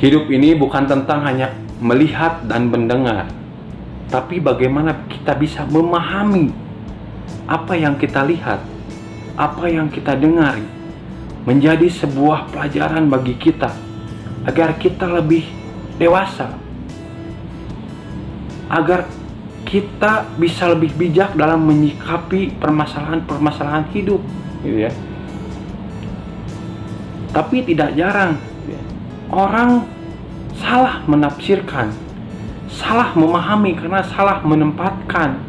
Hidup ini bukan tentang hanya melihat dan mendengar, tapi bagaimana kita bisa memahami apa yang kita lihat, apa yang kita dengar, menjadi sebuah pelajaran bagi kita agar kita lebih dewasa, agar kita bisa lebih bijak dalam menyikapi permasalahan-permasalahan hidup, gitu ya. Tapi tidak jarang orang salah menafsirkan, salah memahami karena salah menempatkan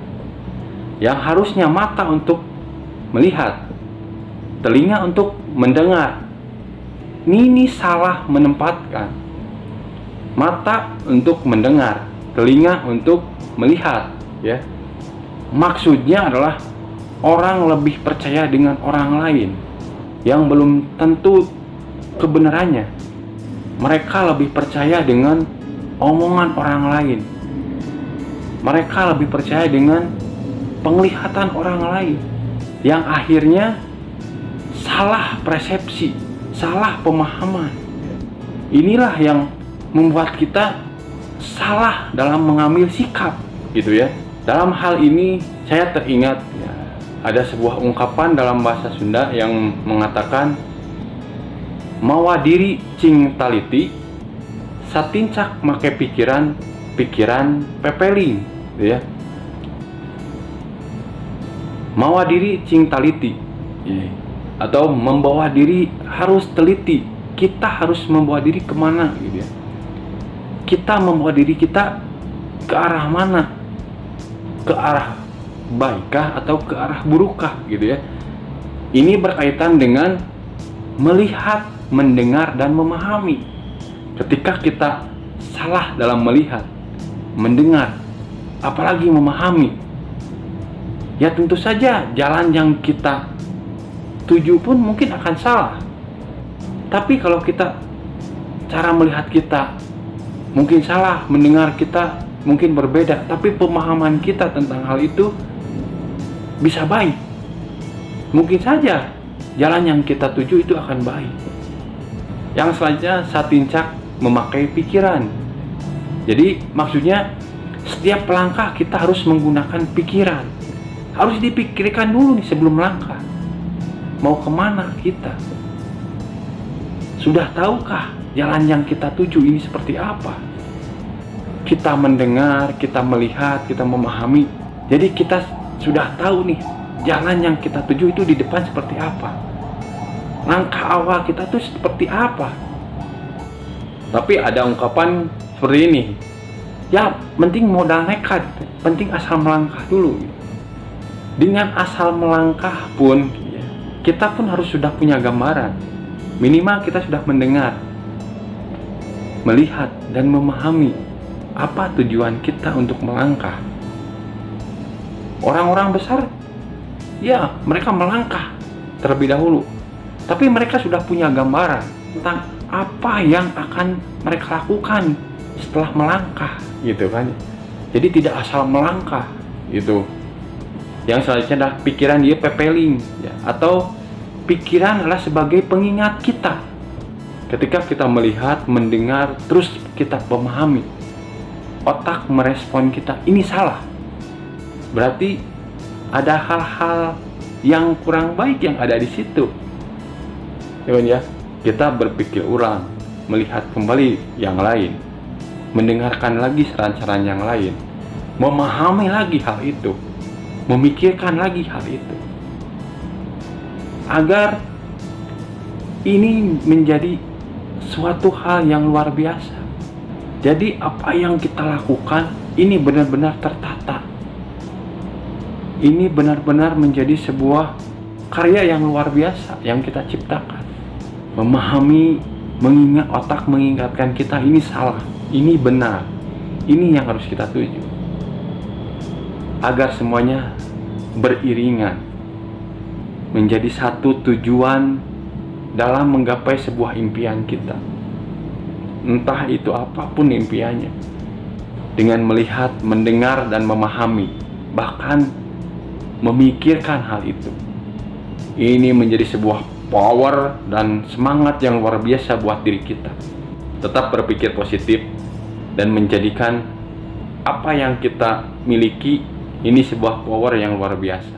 yang harusnya mata untuk melihat, telinga untuk mendengar. Ini salah menempatkan. Mata untuk mendengar, telinga untuk melihat, ya. Maksudnya adalah orang lebih percaya dengan orang lain yang belum tentu kebenarannya. Mereka lebih percaya dengan omongan orang lain. Mereka lebih percaya dengan penglihatan orang lain yang akhirnya salah persepsi, salah pemahaman. Inilah yang membuat kita salah dalam mengambil sikap, gitu ya. Dalam hal ini saya teringat ya, ada sebuah ungkapan dalam bahasa Sunda yang mengatakan mawa diri cing taliti satincak make pikiran pepeling, gitu ya. Mawa diri cing taliti, atau membawa diri harus teliti. Kita harus membawa diri kemana, gitu ya. Kita membawa diri kita ke arah mana? Ke arah baikkah atau ke arah burukkah, gitu ya. Ini berkaitan dengan melihat, mendengar, dan memahami. Ketika kita salah dalam melihat, mendengar, apalagi memahami, ya tentu saja jalan yang kita tuju pun mungkin akan salah. Tapi kalau kita cara melihat kita mungkin salah, mendengar kita mungkin berbeda, tapi pemahaman kita tentang hal itu bisa baik. Mungkin saja jalan yang kita tuju itu akan baik. Yang selanjutnya satincak memakai pikiran. Jadi maksudnya setiap langkah kita harus menggunakan pikiran. Harus dipikirkan dulu nih sebelum langkah. Mau kemana kita? Sudah tahukah jalan yang kita tuju ini seperti apa? Kita mendengar, kita melihat, kita memahami. Jadi kita sudah tahu nih jalan yang kita tuju itu di depan seperti apa. Langkah awal kita tuh seperti apa. Tapi ada ungkapan seperti ini. Ya, penting modal nekat, penting asal melangkah dulu. Dengan asal melangkah pun kita pun harus sudah punya gambaran. Minimal kita sudah mendengar, melihat, dan memahami apa tujuan kita untuk melangkah. Orang-orang besar, ya mereka melangkah terlebih dahulu, tapi mereka sudah punya gambaran tentang apa yang akan mereka lakukan setelah melangkah, gitu kan. Jadi tidak asal melangkah, gitu. Yang selanjutnya adalah pikiran dia pepeling, ya, atau pikiran adalah sebagai pengingat kita. Ketika kita melihat, mendengar, terus kita memahami, otak merespon kita, ini salah. Berarti ada hal-hal yang kurang baik yang ada di situ. Ya, kita berpikir ulang, melihat kembali yang lain, mendengarkan lagi saran-saran yang lain, memahami lagi hal itu, memikirkan lagi hal itu, agar ini menjadi suatu hal yang luar biasa. Jadi apa yang kita lakukan ini benar-benar tertata. Ini benar-benar menjadi sebuah karya yang luar biasa yang kita ciptakan. Memahami, mengingat, otak mengingatkan kita ini salah, ini benar, ini yang harus kita tuju. Agar semuanya beriringan, menjadi satu tujuan dalam menggapai sebuah impian kita. Entah itu apapun impiannya. Dengan melihat, mendengar, dan memahami, bahkan memikirkan hal itu. Ini menjadi sebuah power dan semangat yang luar biasa buat diri kita. tetap berpikir positif dan menjadikan apa yang kita miliki ini sebuah power yang luar biasa.